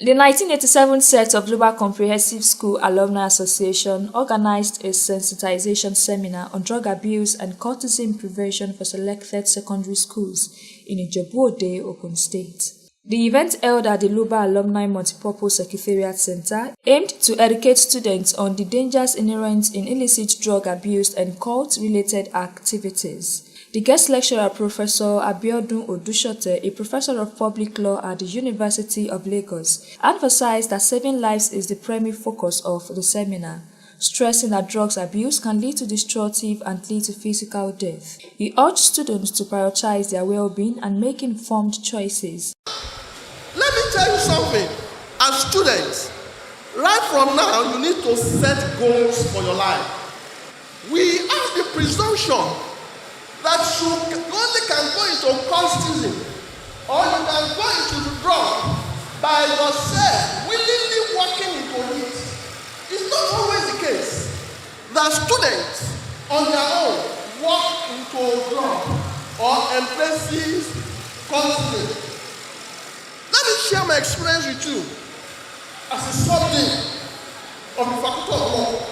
The 1987 set of Luba Comprehensive School Alumni Association organized a sensitization seminar on drug abuse and cultism prevention for selected secondary schools in IJEBU-ODE, Ogun State. The event held at the Luba Alumni Multipurpose Secretariat Center aimed to educate students on the dangers inherent in illicit drug abuse and cult-related activities. The guest lecturer, Professor IJEBU-ODE, a professor of public law at the University of Lagos, emphasized that saving lives is the primary focus of the seminar, stressing that drugs abuse can lead to destructive and lead to physical death. He urged students to prioritize their well-being and make informed choices. Let me tell you something. As students, right from now, you need to set goals for your life. We have the presumption that you only can go into cultism or you can go into the drug by yourself, willingly walking into it. It's not always the case that students on their own walk into drug or embraces cultism. Let me share my experience with you as a subject of the Faculty of Law.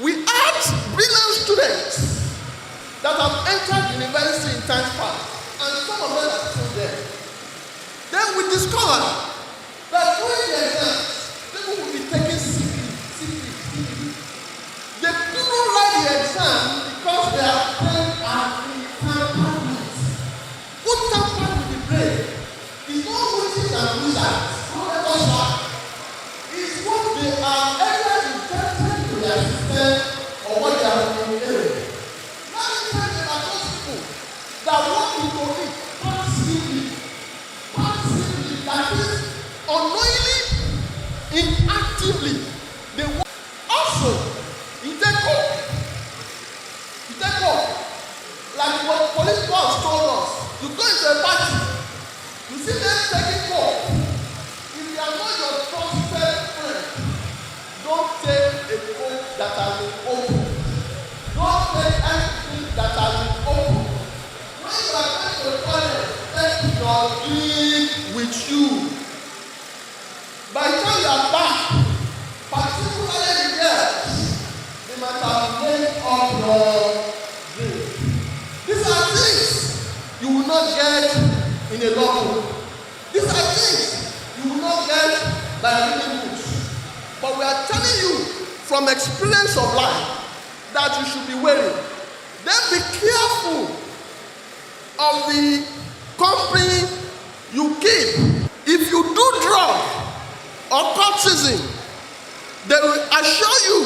We had brilliant students that have entered university in times past, and some of them are still there. Then we discovered that during the exams, people will be taking secret. They couldn't write the exam because they are brain and tampered with. What tampered with the brain is not witches and wizards, not let us laugh. It's what they are either injected to their system or what they are doing. That walk into it passively, that is unknowingly, inactively. They walk. Also, you take up, like what police boss told us. You go into a party, you see them taking coke. If you are not your trusted friend, don't take a coke that has been open. Don't take anything that has been open. You are going to the toilet, take your drink with you. By the time you are back, particularly the girls, they might have made up your drink. These are things you will not get in a law book. These are things you will not get by reading books. But we are telling you from experience of life that you should be wary. Then be careful of the company you keep. If you do drug or cultism, they will assure you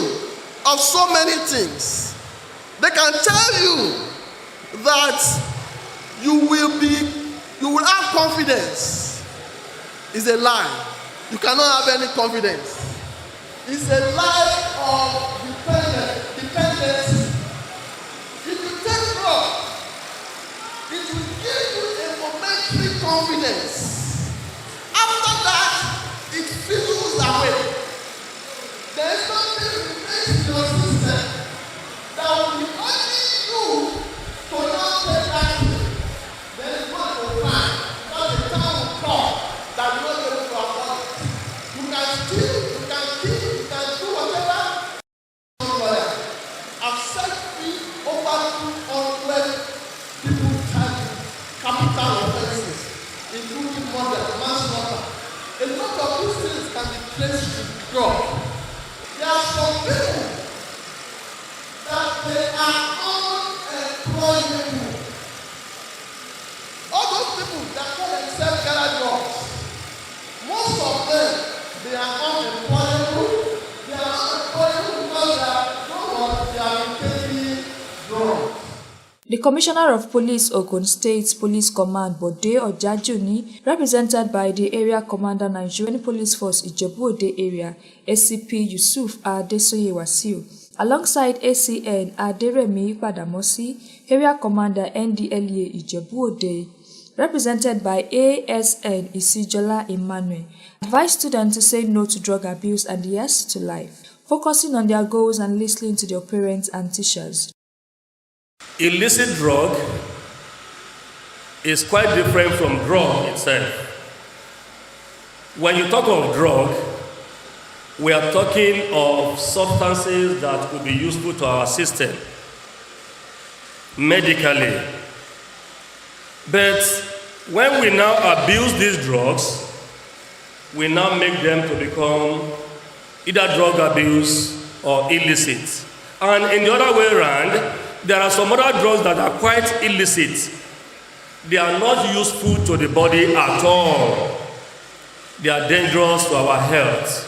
of so many things. They can tell you that you will have confidence. It's a lie. You cannot have any confidence. It's a life of dependence. If you take drug, it will give you a momentary confidence. After that, it fizzles away. There is something remains in your system that will be urging you to not take action. There is one to find, not the time will come that you will not be able to afford it. You can steal, you can kill, you can do whatever. I've set free over 200 people capital offenses, including murder, manslaughter. A lot of these things can be traced to drug. There are some people that they are unemployable. All those people that call themselves garage drugs, most of them, they are unemployable. They are unemployable because they are taking drugs. The Commissioner of Police Ogun State Police Command Bode Ojajuni, represented by the Area Commander Nigerian Police Force IJEBU-ODE Area, ACP Yusuf Adesoye Wasiu, alongside ACN Aderemi Padamosi, Area Commander NDLA IJEBU-ODE, represented by ASN Isijola Emmanuel, advised students to say no to drug abuse and yes to life, focusing on their goals and listening to their parents and teachers. Illicit drug is quite different from drug itself. When you talk of drug, we are talking of substances that will be useful to our system medically. But when we now abuse these drugs, we now make them to become either drug abuse or illicit. And in the other way around, there are some other drugs that are quite illicit. They are not useful to the body at all. They are dangerous to our health.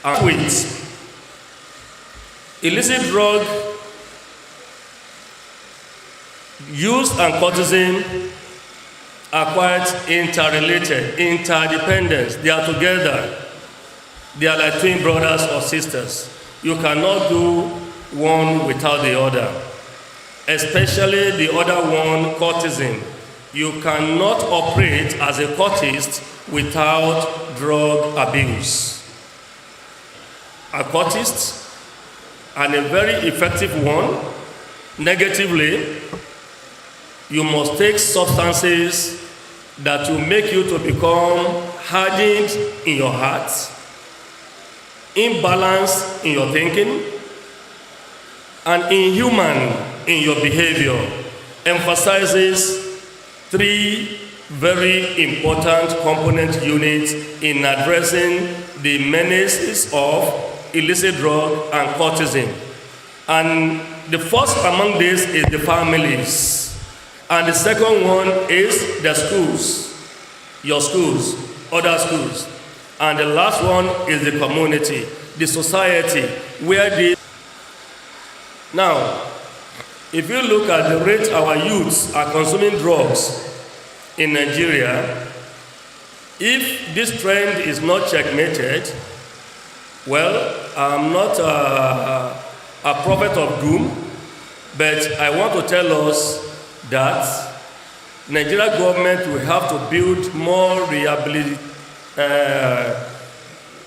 And with illicit drug use and cultism are quite interrelated, interdependent. They are together. They are like twin brothers or sisters. You cannot do one without the other. Especially the other one, cultism. You cannot operate as a cultist without drug abuse. A cultist, and a very effective one, negatively, you must take substances that will make you to become hardened in your heart, imbalanced in your thinking, and inhuman in your behavior. Emphasizes three very important component units in addressing the menaces of illicit drug and cultism. And the first among these is the families. And the second one is the schools, your schools, other schools. And the last one is the community, the society, where the... Now, if you look at the rate our youths are consuming drugs in Nigeria, if this trend is not checkmated, well, I'm not a prophet of doom, but I want to tell us that Nigeria government will have to build more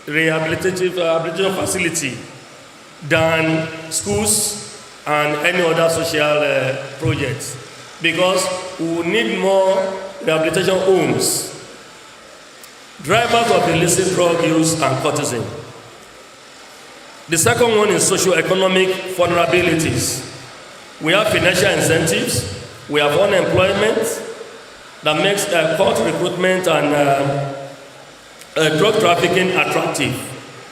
rehabilitation facility than schools and any other social projects, because we will need more rehabilitation homes. Drivers of illicit drug use and cultism. The second one is socio-economic vulnerabilities. We have financial incentives, we have unemployment that makes cult recruitment and drug trafficking attractive.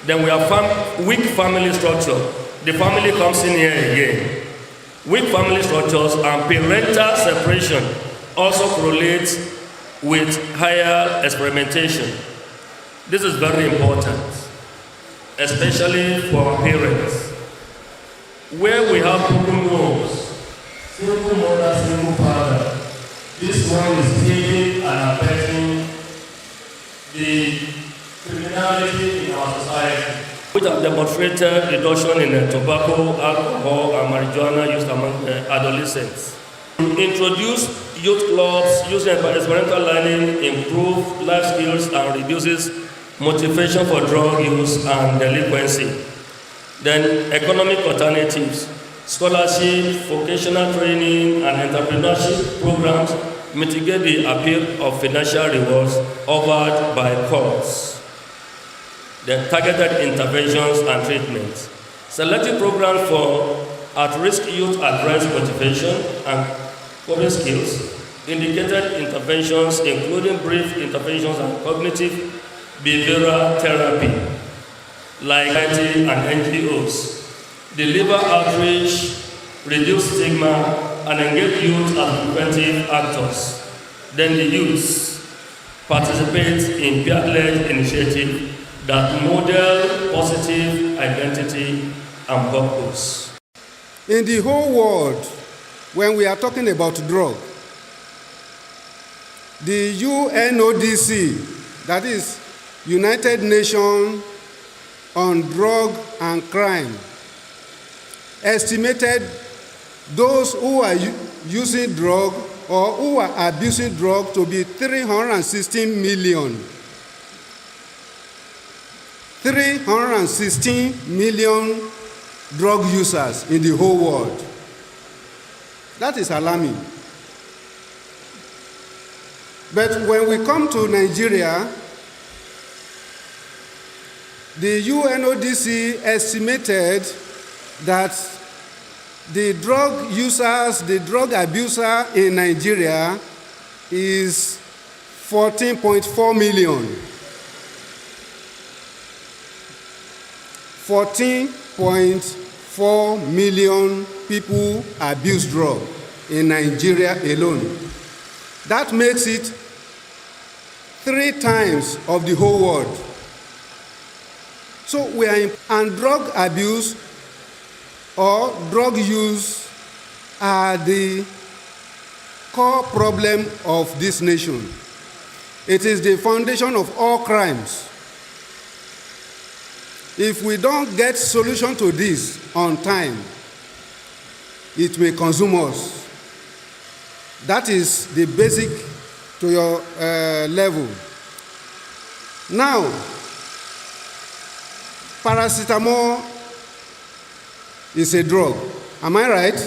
Then we have weak family structure. The family comes in here again. Weak family structures and parental separation also correlates with higher experimentation. This is very important, especially for our parents. Where we have broken homes, single mother, single father, this one is aiding and affecting the criminality in our society, which have demonstrated reduction in tobacco, alcohol, and marijuana use among adolescents. Introduce youth clubs using experimental learning, improve life skills, and reduces motivation for drug use and delinquency. Then economic alternatives, scholarship, vocational training, and entrepreneurship programs mitigate the appeal of financial rewards offered by courts. Then targeted interventions and treatments. Selective programs for at-risk youth address motivation and coping skills. Indicated interventions, including brief interventions and cognitive behavioral therapy, like IT and NGOs. Deliver outreach, reduce stigma, and engage youth as preventive actors. Then the youth participate in peer-led initiatives that model positive identity and purpose. In the whole world, when we are talking about drug, the UNODC, that is United Nations on Drug and Crime, estimated those who are using drug or who are abusing drug to be 316 million. 316 million drug users in the whole world. That is alarming. But when we come to Nigeria, The UNODC estimated that the drug users, the drug abuser in Nigeria is 14.4 million. 14.4 million people abuse drug in Nigeria alone. That makes it 3 times of the whole world. So we are in, and drug abuse or drug use are the core problem of this nation. It is the foundation of all crimes. If we don't get solution to this on time, it may consume us. That is the basic to your level. Now, paracetamol is a drug. Am I right?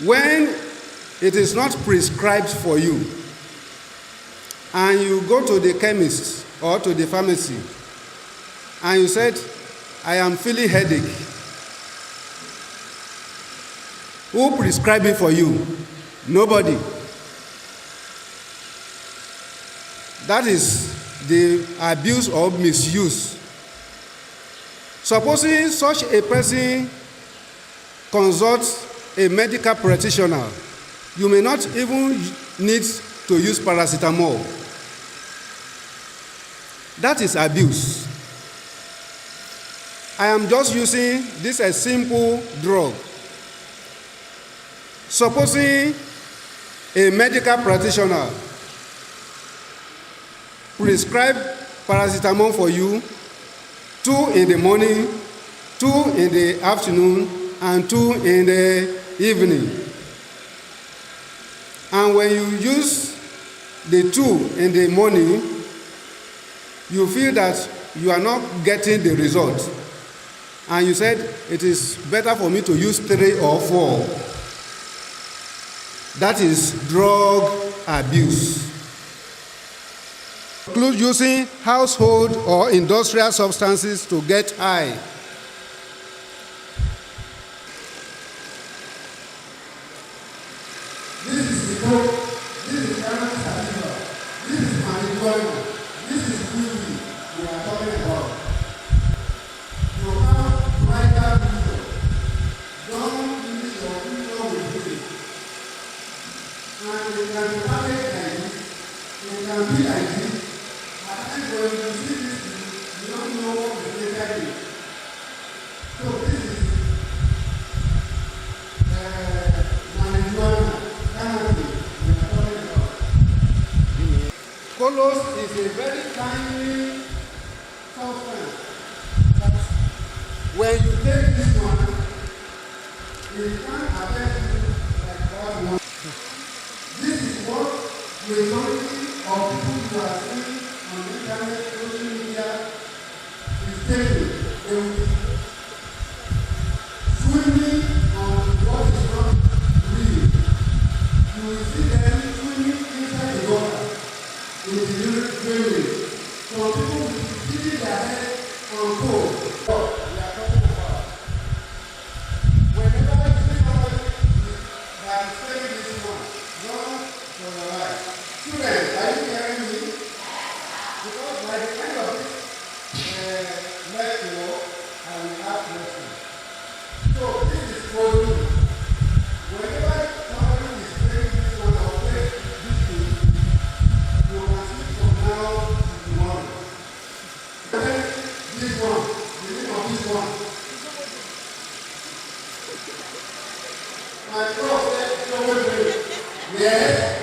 When it is not prescribed for you, and you go to the chemist or to the pharmacy, and you said, I am feeling headache. Who prescribed it for you? Nobody. That is the abuse or misuse. Supposing such a person consults a medical practitioner, you may not even need to use paracetamol. That is abuse. I am just using this as simple drug. Supposing a medical practitioner prescribe paracetamol for you, 2 in the morning, 2 in the afternoon, and 2 in the evening. And when you use the 2 in the morning, you feel that you are not getting the result. And you said, it is better for me to use 3 or 4. That is drug abuse. Include using household or industrial substances to get high. This is the book, this is Aaron Saliba, this is marijuana, this is weed we are talking about. You have brighter vision. Don't use your vision with it. And it can be packaged like this, it can be like this. At times when you see this, you don't know what the flavor is. So this is marijuana. Colos is a very tiny substance that when you take this one, it can affect you like God wants. This is what majority of people who are seeing on the internet, social media is taking. They will be swimming on what is not real. You will see them swimming inside the water. It is really some people will be keeping their head on cold. What we are talking about. Whenever you see somebody that is taking this one, run for your life. Students, are you hearing me? Because by the end of this lecture, I will have questions. So this is for you. Whenever somebody is taking this one or take this thing, you can see from now to tomorrow. This one, the name of this one. My prof said, yes.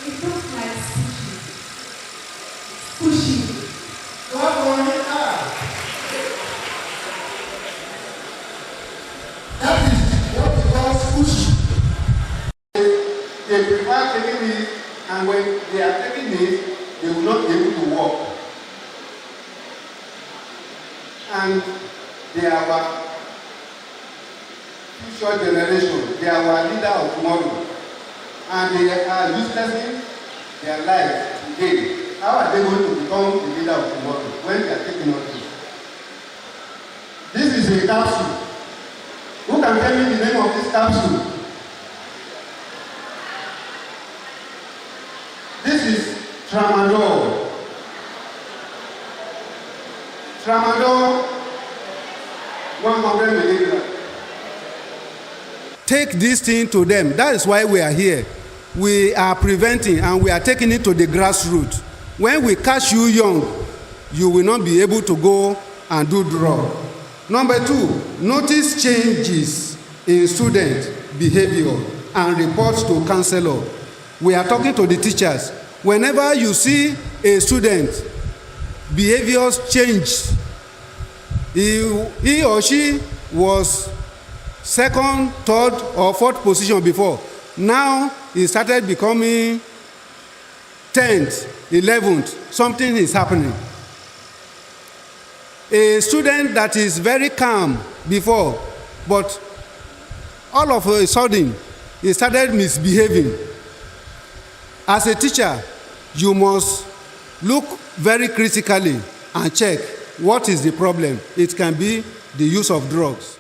It looks like pushing. What one is that? That is what we call pushing. They prefer taking it, and when they are taking it, they will not be able to walk. And they are future generation. They are our leader of tomorrow. And they are uselessing their life today. How are they going to become the leader of tomorrow when they are taking on this? This is a capsule. Who can tell me the name of this capsule? This is tramadol. Tramadol, 100 milligrams. Take this thing to them. That is why we are here. We are preventing and we are taking it to the grassroots. When we catch you young, you will not be able to go and do drug. Number 2, notice changes in student behavior and report to counselor. We are talking to the teachers. Whenever you see a student, behaviors change. He or she was 2nd, 3rd, or 4th position before. Now he started becoming 10th, 11th. Something is happening. A student that is very calm before, but all of a sudden, he started misbehaving. As a teacher, you must look very critically and check what is the problem. It can be the use of drugs.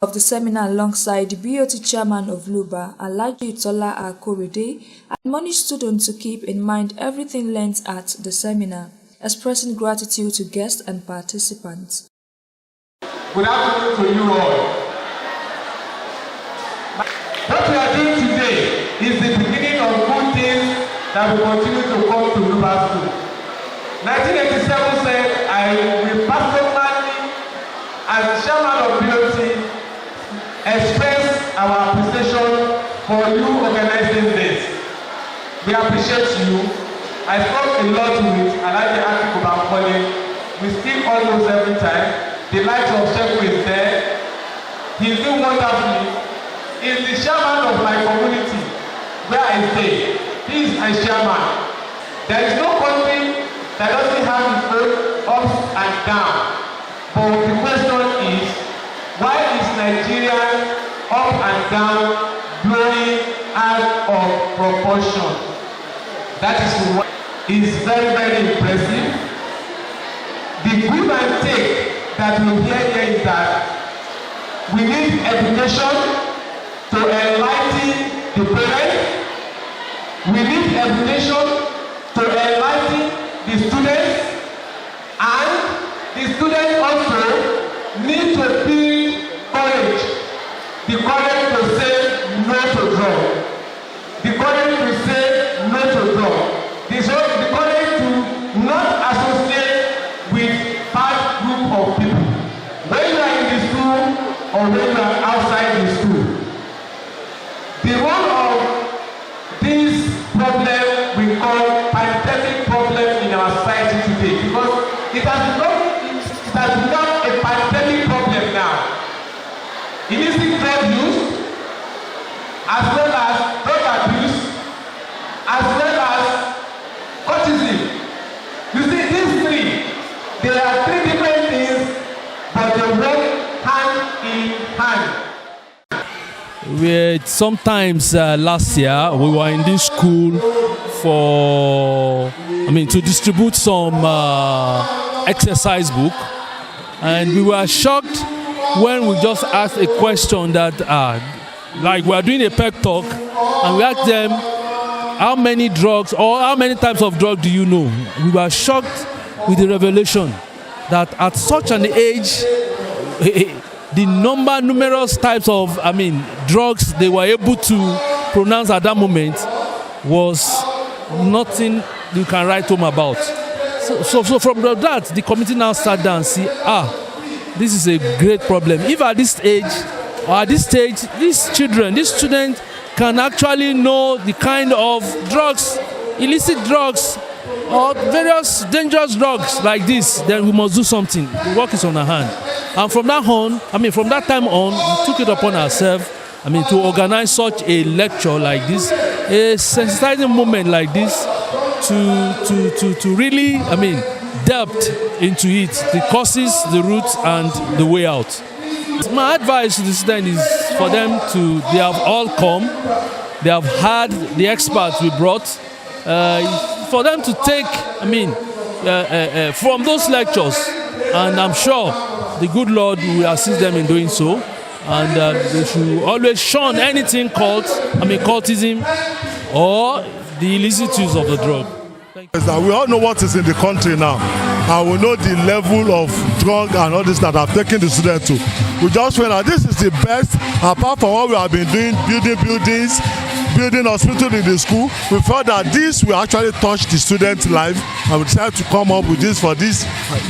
Of the seminar alongside the BOT chairman of Luba, Alhaji Tola Akorede, admonished students to keep in mind everything learned at the seminar, expressing gratitude to guests and participants. Good afternoon to you all. What we are doing today is the beginning of good things that will continue to come to Luba School. 1987 said, I will personally, as chairman of BOT, express our appreciation for you organizing this. We appreciate you. I spoke a lot with Alhaji Akikubankole. We speak almost every time. The light of Sheku is there. He's doing wonderfully. He's the chairman of my community where I stay. He is my chairman. There is no country that doesn't have its own ups and downs. But the question is, why is Nigeria up and down, blowing out of proportion? That is what is very, very impressive. The give and take that we hear here is that we need education to enlighten the parents. We need education to enlighten the students, and the students also need to build courage. The courage to say no to drug. The courage to say no to drug. The courage to not associate with bad group of people. When you are in the school or when you are outside the school. The role of this problem we call pandemic problem in our society today, because it has become a pandemic problem now. Illicit drug use, as well as drug abuse, as well as cultism. You see, these three, they are three different things, but they work hand in hand. Sometimes last year we were in this school to distribute some exercise book, and we were shocked when we just asked a question that like we are doing a pep talk, and we asked them how many drugs or how many types of drugs do you know. We were shocked with the revelation that at such an age the numerous types of drugs they were able to pronounce at that moment was nothing you can write home about. So from that, the committee now sat down and see, this is a great problem. If at this age or at this stage, these students can actually know the kind of drugs, illicit drugs, or various dangerous drugs like this, then we must do something. The work is on our hand. And from that time on, we took it upon ourselves, to organize such a lecture like this, a sensitizing moment like this, to really, delve into it, the causes, the roots, and the way out. My advice to the students is for them to, they have all come, they have had the experts we brought, for them to take, from those lectures, and I'm sure the good Lord will assist them in doing so, and they should always shun anything called, cultism or the illicit use of the drug. We all know what is in the country now, and we know the level of drug and all this that have taken the students to. We just feel that this is the best, apart from what we have been doing, building buildings, building hospitals in the school. We felt that this will actually touch the students' life, and we decided to come up with this for this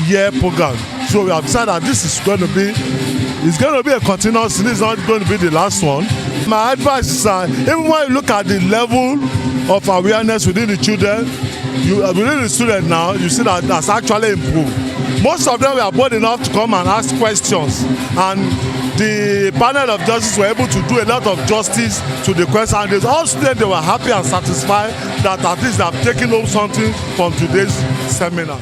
year program. So we have decided that this is going to be, a continuous, this is not going to be the last one. My advice is that even when you look at the level of awareness within the children, within the students now, you see that that's actually improved. Most of them were bold enough to come and ask questions, and the panel of judges were able to do a lot of justice to the question. And all students, they were happy and satisfied that at least they have taken home something from today's seminar.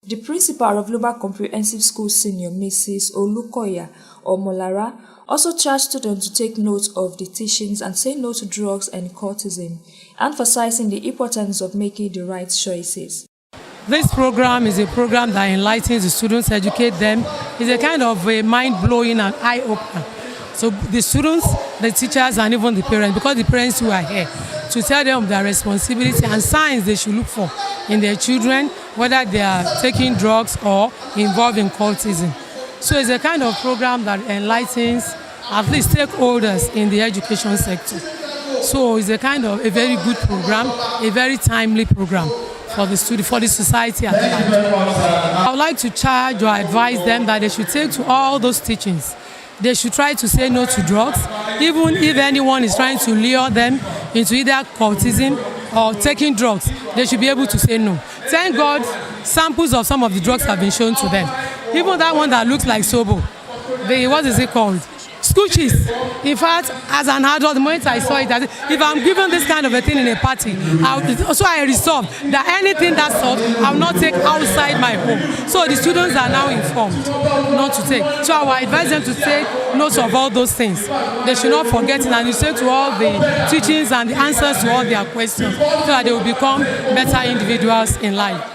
The principal of Luba Comprehensive School Senior, Mrs. Olukoya Omolara, also charged students to take note of the teachings and say no to drugs and cultism, emphasizing the importance of making the right choices. This program is a program that enlightens the students, educates them. It's a kind of a mind-blowing and eye-opener. So the students, the teachers, and even the parents, because the parents who are here, to tell them their responsibility and signs they should look for in their children, whether they are taking drugs or involved in cultism. So it's a kind of program that enlightens at least stakeholders in the education sector. So it's a kind of a very good program, a very timely program for the student, for the society at large. I would like to charge or advise them that they should take to all those teachings. They should try to say no to drugs, even if anyone is trying to lure them into either cultism or taking drugs, they should be able to say no. Thank God, samples of some of the drugs have been shown to them. Even that one that looks like Sobo, what is it called? Scoochies. In fact, as an adult, the moment I saw it, I said, if I'm given this kind of a thing in a party, I resolved that anything that sort, I will not take outside my home. So the students are now informed not to take. So I will advise them to take notes of all those things. They should not forget it, and you say to all the teachings and the answers to all their questions, so that they will become better individuals in life.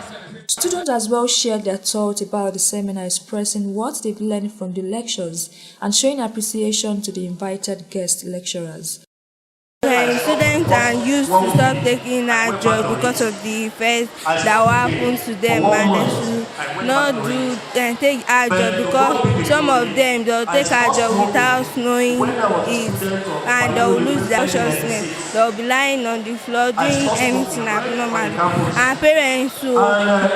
Students as well shared their thoughts about the seminar, expressing what they've learned from the lectures and showing appreciation to the invited guest lecturers. Students are used to stop taking our job because of the effects that will happen to them, and they should not take our job because some of them they'll take our job without knowing it, and they'll lose their consciousness. They'll be lying on the floor doing anything abnormal. And parents who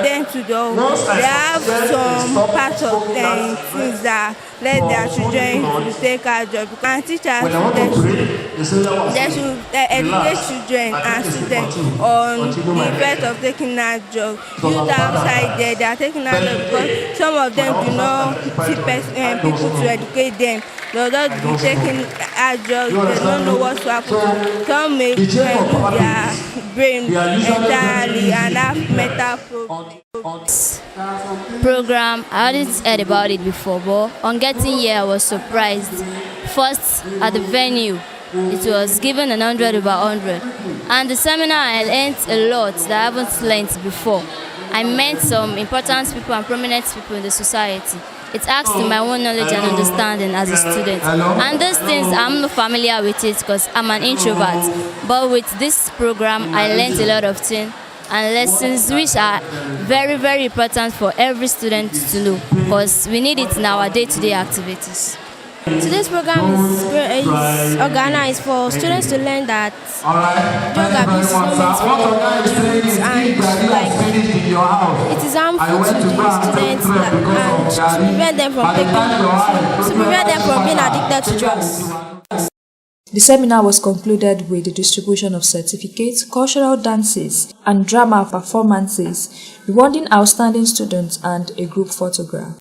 tend to they have some part of them things that let their children to take our job. And teachers they should educate children and students on the effect of taking that drug. Youth outside there, they are taking that drug because some of them do not see people to educate them. They don't be taking that drug, they don't know what to happen. Some may lose their brain entirely and have mental problems. Program, I hadn't heard about it before, but on getting here I was surprised. First, at the venue, it was given 100 over 100, and the seminar I learned a lot that I haven't learned before. I met some important people and prominent people in the society. It adds to my own knowledge and understanding as a student. And these things, I'm not familiar with it because I'm an introvert. But with this program, I learned a lot of things and lessons which are very, very important for every student to know because we need it in our day-to-day activities. Today's program is organized for students to learn that drug abuse is not meant for youth, and it is harmful to the students and to prevent them from being addicted to drugs. The seminar was concluded with the distribution of certificates, cultural dances, and drama performances, rewarding outstanding students and a group photograph.